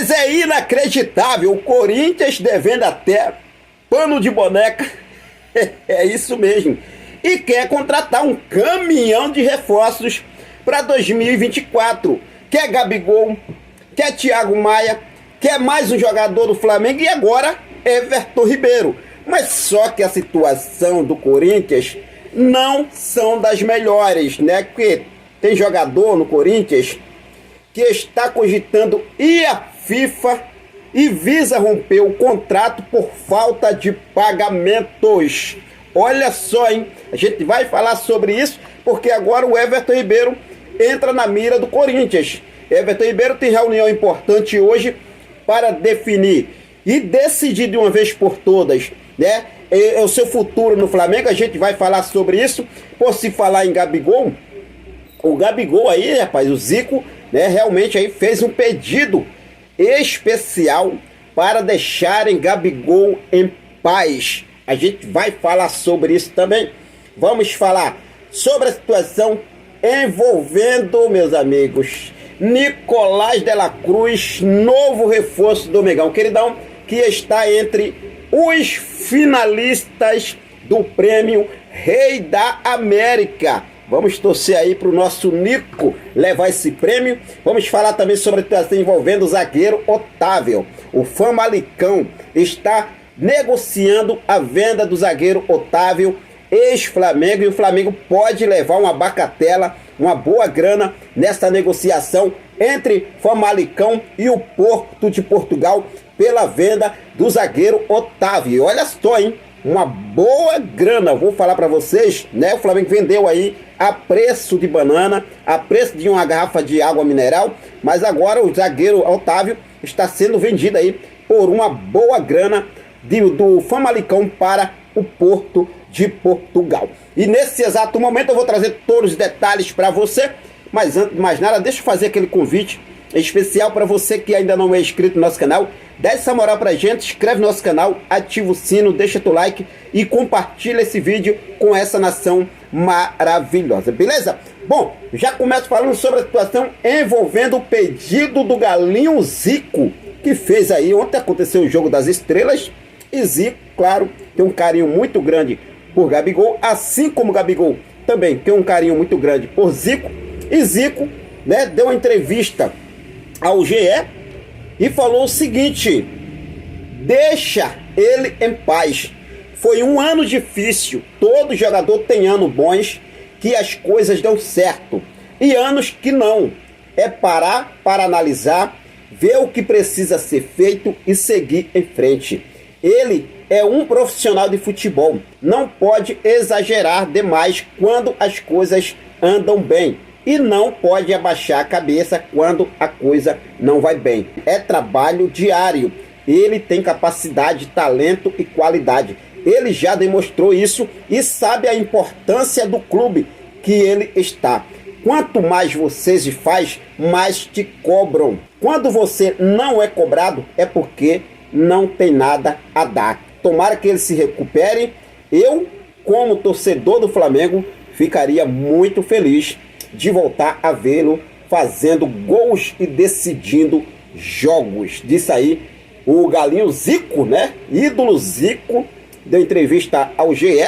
Mas é inacreditável, o Corinthians devendo até pano de boneca, é isso mesmo, e quer contratar um caminhão de reforços para 2024, quer Gabigol, quer Thiago Maia, quer mais um jogador do Flamengo e agora Everton Ribeiro. Mas só que a situação do Corinthians não são das melhores, né? Porque tem jogador no Corinthians que está cogitando ir à FIFA e visa romper o contrato por falta de pagamentos. Olha só, hein? A gente vai falar sobre isso porque agora o Everton Ribeiro entra na mira do Corinthians. Everton Ribeiro tem reunião importante hoje para definir e decidir de uma vez por todas, né? O seu futuro no Flamengo. A gente vai falar sobre isso. Por se falar em Gabigol, o Gabigol aí, rapaz, o Zico, né, realmente aí fez um pedido especial para deixarem Gabigol em paz. A gente vai falar sobre isso também. Vamos falar sobre a situação envolvendo, meus amigos, Nicolás de la Cruz, novo reforço do Mengão, queridão, que está entre os finalistas do prêmio Rei da América. Vamos torcer aí para o nosso Nico levar esse prêmio. Vamos falar também sobre a situação envolvendo o zagueiro Otávio. O Famalicão está negociando a venda do zagueiro Otávio, ex-Flamengo, e o Flamengo pode levar uma bacatela, uma boa grana nessa negociação entre Famalicão e o Porto de Portugal pela venda do zagueiro Otávio. Olha só, hein? Uma boa grana, vou falar para vocês, né? O Flamengo vendeu aí a preço de banana, a preço de uma garrafa de água mineral, mas agora o zagueiro Otávio está sendo vendido aí por uma boa grana do Famalicão para o Porto de Portugal. E nesse exato momento eu vou trazer todos os detalhes para você, mas antes de mais nada, deixa eu fazer aquele convite especial para você que ainda não é inscrito no nosso canal. Dá essa moral pra gente, inscreve no nosso canal, ativa o sino, deixa teu like e compartilha esse vídeo com essa nação maravilhosa, beleza? Bom, já começo falando sobre a situação envolvendo o pedido do Galinho Zico, que fez aí, ontem aconteceu o Jogo das Estrelas, e Zico, claro, tem um carinho muito grande por Gabigol, assim como Gabigol também tem um carinho muito grande por Zico, e Zico, né, deu uma entrevista ao GE e falou o seguinte: deixa ele em paz. Foi um ano difícil, todo jogador tem anos bons que as coisas dão certo e anos que não. É parar para analisar, ver o que precisa ser feito e seguir em frente. Ele é um profissional de futebol, não pode exagerar demais quando as coisas andam bem. E não pode abaixar a cabeça quando a coisa não vai bem. É trabalho diário. Ele tem capacidade, talento e qualidade. Ele já demonstrou isso e sabe a importância do clube que ele está. Quanto mais você se faz, mais te cobram. Quando você não é cobrado, é porque não tem nada a dar. Tomara que ele se recupere. Eu, como torcedor do Flamengo, ficaria muito feliz de voltar a vê-lo fazendo gols e decidindo jogos. Disse aí o Galinho Zico, né? Ídolo Zico, deu entrevista ao GE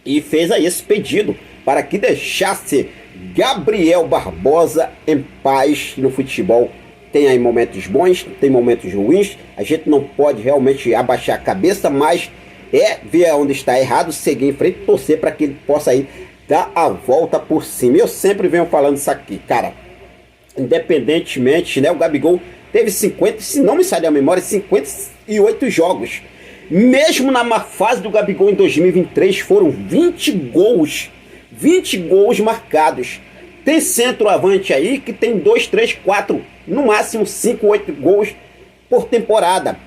e fez aí esse pedido para que deixasse Gabriel Barbosa em paz no futebol. Tem aí momentos bons, tem momentos ruins, a gente não pode realmente abaixar a cabeça, mas ver onde está errado, seguir em frente, torcer para que ele possa ir dar a volta por cima. Eu sempre venho falando isso aqui, cara. Independentemente, né? O Gabigol teve 50, se não me sai da memória, 58 jogos. Mesmo na má fase do Gabigol em 2023, foram 20 gols. 20 gols marcados. Tem centroavante aí que tem 2, 3, 4, no máximo 5, 8 gols por temporada.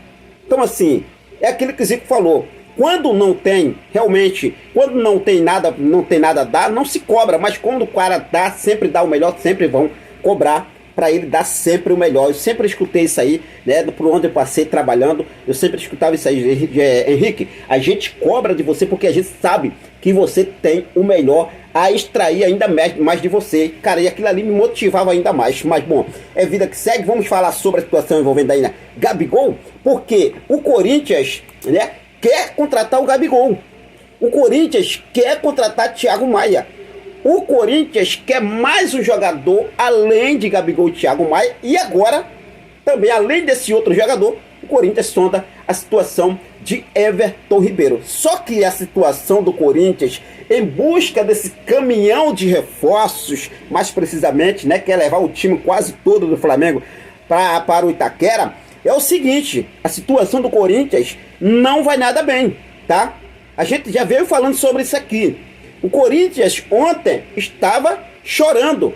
Então assim, é aquilo que o Zico falou. Quando não tem, realmente, quando não tem nada a dar, não se cobra. Mas quando o cara dá, sempre dá o melhor, sempre vão cobrar para ele dar sempre o melhor. Eu sempre escutei isso aí, né, por onde eu passei trabalhando, eu sempre escutava isso aí. Henrique, a gente cobra de você porque a gente sabe que você tem o melhor a extrair ainda mais de você. Cara, e aquilo ali me motivava ainda mais. Mas bom, é vida que segue. Vamos falar sobre a situação envolvendo aí, né, Gabigol, porque o Corinthians, né, quer contratar o Gabigol. O Corinthians quer contratar Thiago Maia. O Corinthians quer mais um jogador além de Gabigol e Thiago Maia. E agora, também além desse outro jogador, o Corinthians sonda a situação de Everton Ribeiro. Só que a situação do Corinthians, em busca desse caminhão de reforços, mais precisamente, né, quer levar o time quase todo do Flamengo para o Itaquera, é o seguinte: a situação do Corinthians não vai nada bem, tá? A gente já veio falando sobre isso aqui. O Corinthians ontem estava chorando.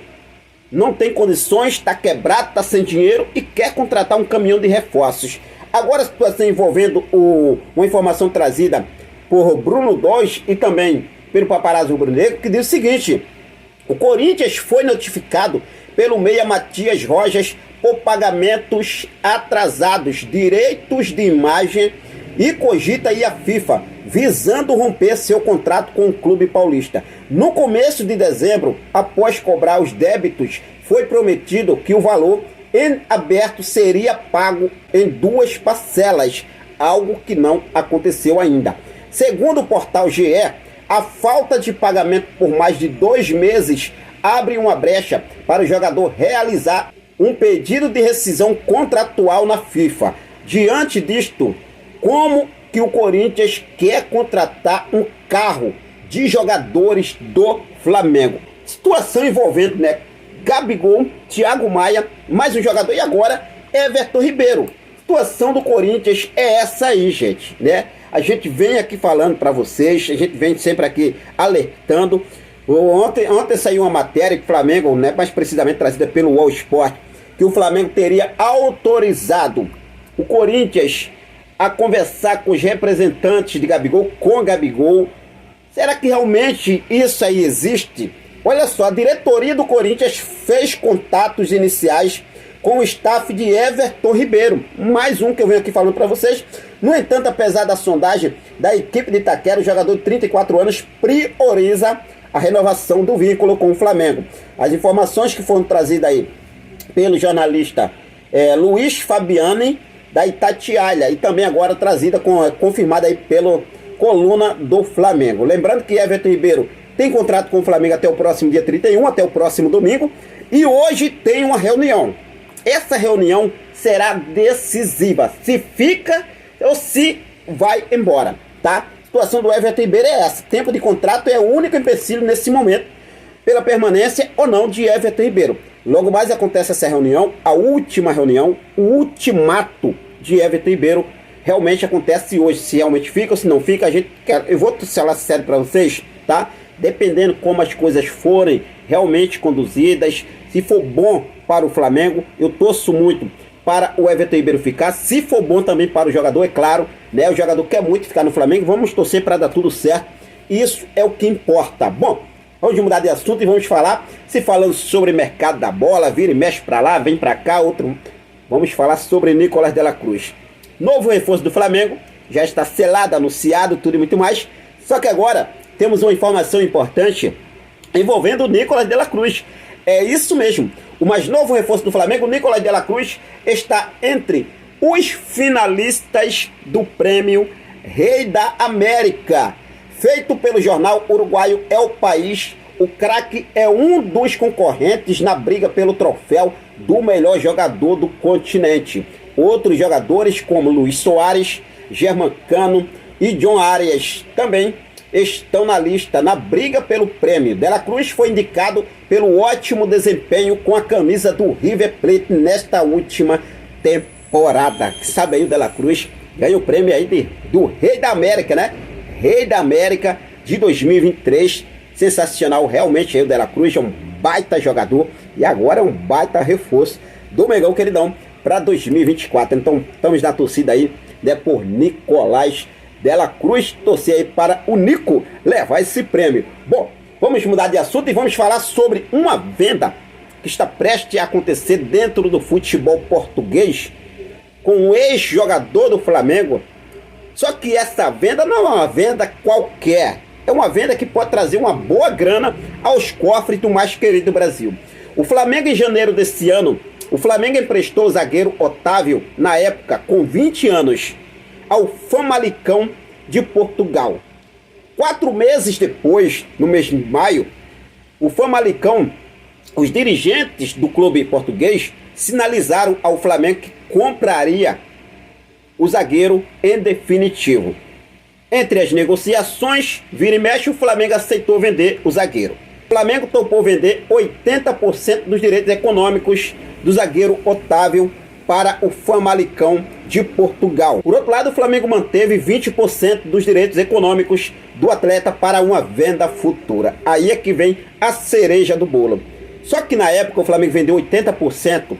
Não tem condições, está quebrado, está sem dinheiro e quer contratar um caminhão de reforços. Agora a situação envolvendo uma informação trazida por Bruno Dóis e também pelo paparazzo rubro-negro, que diz o seguinte: o Corinthians foi notificado pelo meia Matias Rojas por pagamentos atrasados, direitos de imagem, e cogita ir à FIFA, visando romper seu contrato com o clube paulista. No começo de dezembro, após cobrar os débitos, foi prometido que o valor em aberto seria pago em 2 parcelas, algo que não aconteceu ainda. Segundo o portal GE, a falta de pagamento por mais de 2 meses abre uma brecha para o jogador realizar um pedido de rescisão contratual na FIFA. Diante disto, como que o Corinthians quer contratar um carro de jogadores do Flamengo? Situação envolvendo, né, Gabigol, Thiago Maia, mais um jogador e agora Everton Ribeiro. Situação do Corinthians é essa aí, gente, né? A gente vem aqui falando para vocês, a gente vem sempre aqui alertando. Ontem saiu uma matéria que o Flamengo, né, mais precisamente trazida pelo All Sport, que o Flamengo teria autorizado o Corinthians a conversar com os representantes de Gabigol, com Gabigol. Será que realmente isso aí existe? Olha só, a diretoria do Corinthians fez contatos iniciais com o staff de Everton Ribeiro, mais um que eu venho aqui falando para vocês. No entanto, apesar da sondagem da equipe de Itaquera, o jogador de 34 anos prioriza a renovação do vínculo com o Flamengo. As informações que foram trazidas aí pelo jornalista Luiz Fabiani, da Itatiaia, e também agora trazida, confirmada aí pelo Coluna do Flamengo. Lembrando que Everton Ribeiro tem contrato com o Flamengo até o próximo dia 31, até o próximo domingo, e hoje tem uma reunião. Essa reunião será decisiva, se fica ou se vai embora, tá? A situação do Everton Ribeiro é essa: tempo de contrato é o único empecilho nesse momento pela permanência ou não de Everton Ribeiro. Logo mais acontece essa reunião, a última reunião, o ultimato de Everton Ribeiro realmente acontece hoje. Se realmente fica ou se não fica, eu vou falar sério para vocês, tá? Dependendo como as coisas forem realmente conduzidas, se for bom para o Flamengo, eu torço muito para o Everton Ribeiro ficar. Se for bom também para o jogador, é claro, né? O jogador quer muito ficar no Flamengo, vamos torcer para dar tudo certo. Isso é o que importa. Bom, vamos mudar de assunto e vamos falar, se falando sobre mercado da bola, vira e mexe para lá, vem para cá, outro. Vamos falar sobre Nicolás de la Cruz. Novo reforço do Flamengo, já está selado, anunciado, tudo e muito mais. Só que agora temos uma informação importante envolvendo o Nicolás de la Cruz. É isso mesmo, o mais novo reforço do Flamengo, Nicolás de la Cruz, está entre os finalistas do prêmio Rei da América. Feito pelo jornal uruguaio El País, o craque é um dos concorrentes na briga pelo troféu do melhor jogador do continente. Outros jogadores como Luis Soares, Germán Cano e John Arias também estão na lista, na briga pelo prêmio. De la Cruz foi indicado pelo ótimo desempenho com a camisa do River Plate nesta última temporada. Sabe aí, o De la Cruz ganha o prêmio aí do Rei da América, né? Rei da América de 2023. Sensacional, realmente aí o De la Cruz é um baita jogador e agora é um baita reforço do Mengão, queridão, para 2024. Então estamos na torcida aí, né, por Nicolás de la Cruz, torcer aí para o Nico levar esse prêmio. Bom, vamos mudar de assunto e vamos falar sobre uma venda que está prestes a acontecer dentro do futebol português com um ex-jogador do Flamengo. Só que essa venda não é uma venda qualquer, é uma venda que pode trazer uma boa grana aos cofres do mais querido Brasil. O Flamengo, em janeiro desse ano, o Flamengo emprestou o zagueiro Otávio, na época com 20 anos, ao Famalicão de Portugal. 4 meses depois, no mês de maio, o Famalicão, os dirigentes do clube português, sinalizaram ao Flamengo que compraria o zagueiro em definitivo. Entre as negociações, vira e mexe, o Flamengo aceitou vender o zagueiro. O Flamengo topou vender 80% dos direitos econômicos do zagueiro Otávio para o Famalicão de Portugal. Por outro lado, o Flamengo manteve 20% dos direitos econômicos do atleta para uma venda futura. Aí é que vem a cereja do bolo. Só que na época o Flamengo vendeu 80%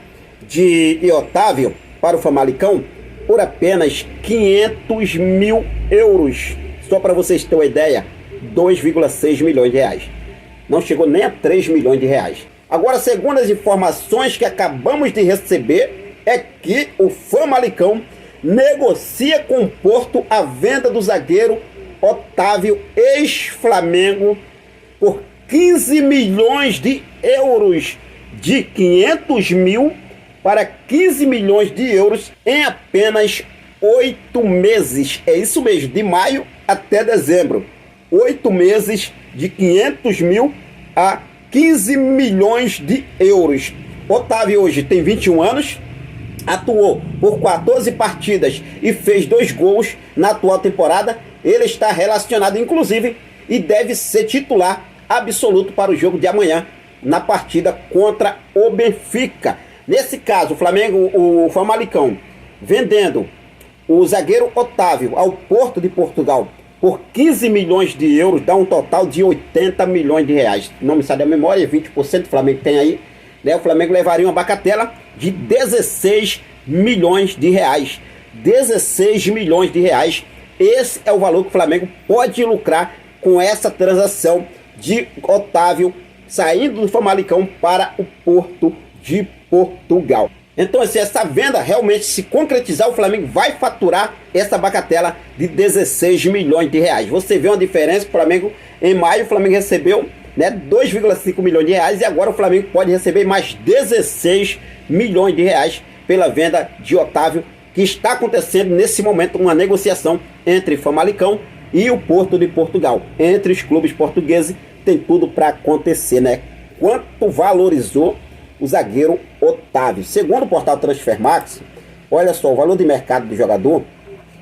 de Otávio para o Famalicão por apenas 500 mil euros. Só para vocês terem uma ideia, 2,6 milhões de reais. Não chegou nem a 3 milhões de reais. Agora, segundo as informações que acabamos de receber, é que o Famalicão negocia com o Porto a venda do zagueiro Otávio, ex-Flamengo, por 15 milhões de euros, de 500 mil para 15 milhões de euros em apenas 8 meses. É isso mesmo, de maio até dezembro. 8 meses, de 500 mil a 15 milhões de euros. Otávio hoje tem 21 anos, atuou por 14 partidas e fez 2 gols na atual temporada. Ele está relacionado, inclusive, e deve ser titular absoluto para o jogo de amanhã, na partida contra o Benfica. Nesse caso, o Famalicão, vendendo o zagueiro Otávio ao Porto de Portugal por 15 milhões de euros, dá um total de 80 milhões de reais. Não me sai da memória, 20% o Flamengo tem aí, né? O Flamengo levaria uma bagatela de 16 milhões de reais. 16 milhões de reais. Esse é o valor que o Flamengo pode lucrar com essa transação de Otávio saindo do Famalicão para o Porto de Portugal. Então, se essa venda realmente se concretizar, o Flamengo vai faturar essa bagatela de 16 milhões de reais. Você vê uma diferença que o Flamengo, em maio, o Flamengo recebeu, né, 2,5 milhões de reais, e agora o Flamengo pode receber mais 16 milhões de reais pela venda de Otávio, que está acontecendo nesse momento uma negociação entre Famalicão e o Porto de Portugal. Entre os clubes portugueses tem tudo para acontecer, né? Quanto valorizou o zagueiro Otávio? Segundo o portal Transfermarkt, olha só, o valor de mercado do jogador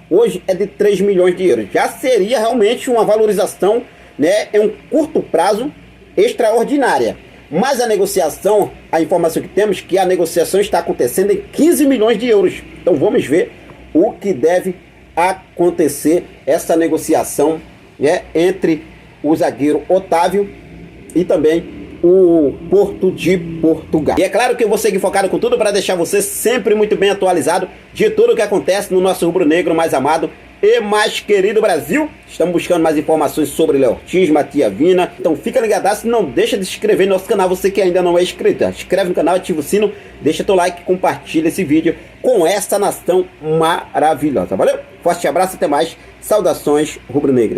hoje é de 3 milhões de euros. Já seria realmente uma valorização, né, em um curto prazo extraordinária. Mas a negociação, a informação que temos é que a negociação está acontecendo em 15 milhões de euros. Então vamos ver o que deve acontecer essa negociação, né, entre o zagueiro Otávio e também o Porto de Portugal. E é claro que eu vou seguir focado com tudo para deixar você sempre muito bem atualizado de tudo o que acontece no nosso rubro-negro mais amado e mais querido Brasil. Estamos buscando mais informações sobre Léo Ortiz, Matias Vina. Então fica ligadaço, não deixa de se inscrever no nosso canal, você que ainda não é inscrito. Se inscreve no canal, ativa o sino, deixa teu like, compartilha esse vídeo com essa nação maravilhosa. Valeu? Forte abraço, até mais. Saudações rubro-negras.